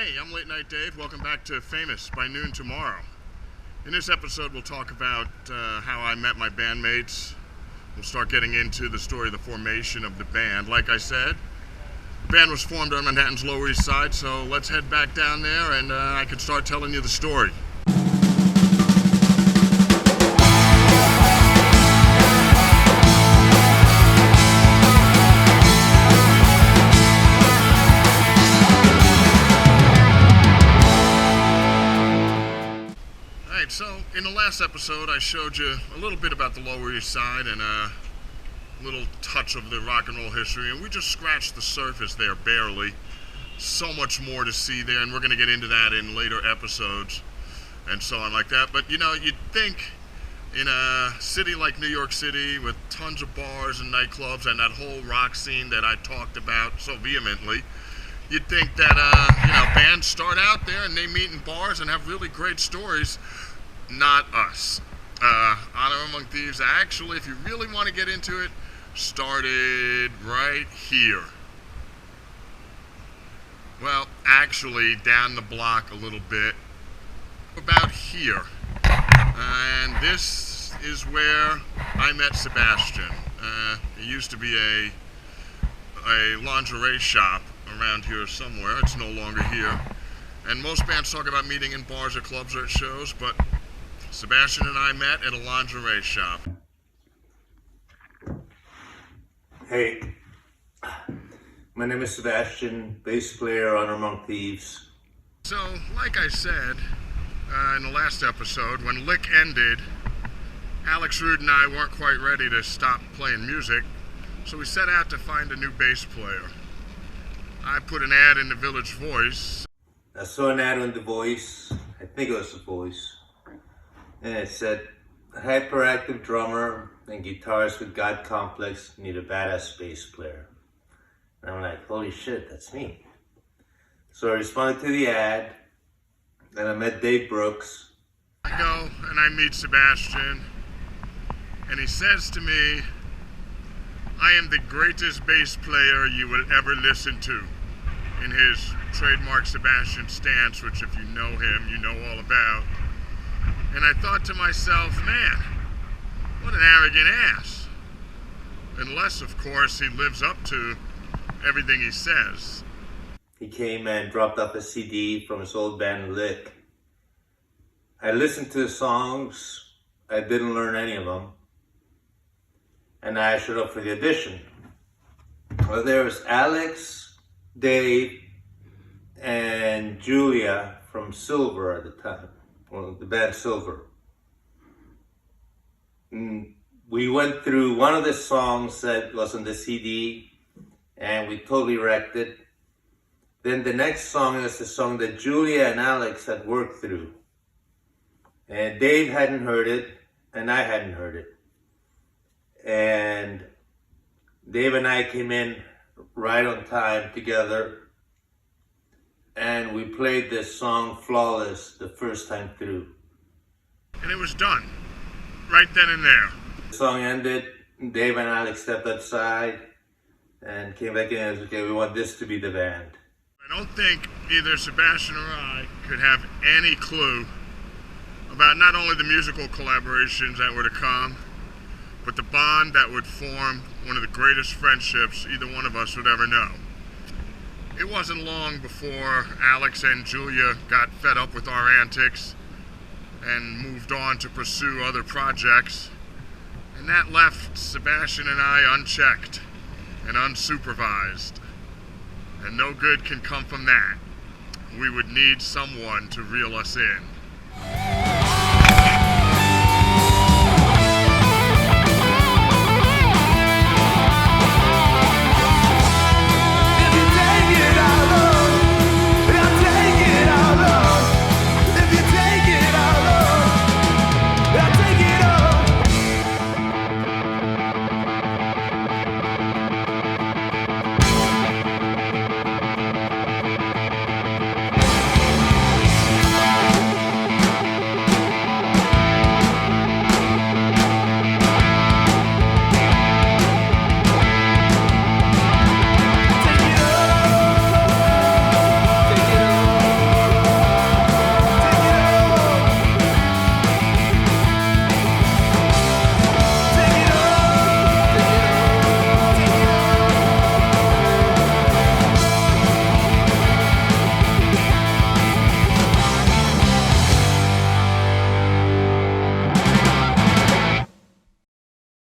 Hey, I'm Late Night Dave. Welcome back to Famous by Noon Tomorrow. In this episode, we'll talk about how I met my bandmates. We'll start getting into the story of the formation of the band. Like I said, the band was formed on Manhattan's Lower East Side, so let's head back down there and I can start telling you the story. So, in the last episode, I showed you a little bit about the Lower East Side and a little touch of the rock and roll history, and we just scratched the surface there, barely. So much more to see there, and we're going to get into that in later episodes and so on like that. But, you know, you'd think in a city like New York City with tons of bars and nightclubs and that whole rock scene that I talked about so vehemently, you'd think that, bands start out there and they meet in bars and have really great stories. Not us. Honor Among Thieves, actually, if you really want to get into it, started right here. Well, actually, down the block a little bit, about here. And this is where I met Sebastian. It used to be a lingerie shop around here somewhere. It's no longer here. And most bands talk about meeting in bars or clubs or at shows, but Sebastian and I met at a lingerie shop. Hey, my name is Sebastian, bass player, Honor Among Thieves. So, like I said in the last episode, when Lick ended, Alex Rude and I weren't quite ready to stop playing music, so we set out to find a new bass player. I put an ad in the Village Voice. I saw an ad on The Voice, I think it was The Voice, and it said, hyperactive drummer and guitarist with God complex need a badass bass player. And I'm like, holy shit, that's me. So I responded to the ad, then I met Dave Brooks. I go and I meet Sebastian, and he says to me, I am the greatest bass player you will ever listen to, in his trademark Sebastian stance, which if you know him, you know all about. And I thought to myself, man, what an arrogant ass. Unless, of course, he lives up to everything he says. He came and dropped off a CD from his old band Lick. I listened to the songs, I didn't learn any of them, and I showed up for the audition. Well, there was Alex, Dave, and Julia from Silver at the time. Well, the band Silver. We went through one of the songs that was on the CD and we totally wrecked it. Then the next song is the song that Julia and Alex had worked through. And Dave hadn't heard it and I hadn't heard it. And Dave and I came in right on time together. And we played this song flawless the first time through. And it was done, right then and there. The song ended, Dave and Alex stepped outside and came back in and said, okay, we want this to be the band. I don't think either Sebastian or I could have any clue about not only the musical collaborations that were to come, but the bond that would form one of the greatest friendships either one of us would ever know. It wasn't long before Alex and Julia got fed up with our antics and moved on to pursue other projects. And that left Sebastian and I unchecked and unsupervised. And no good can come from that. We would need someone to reel us in.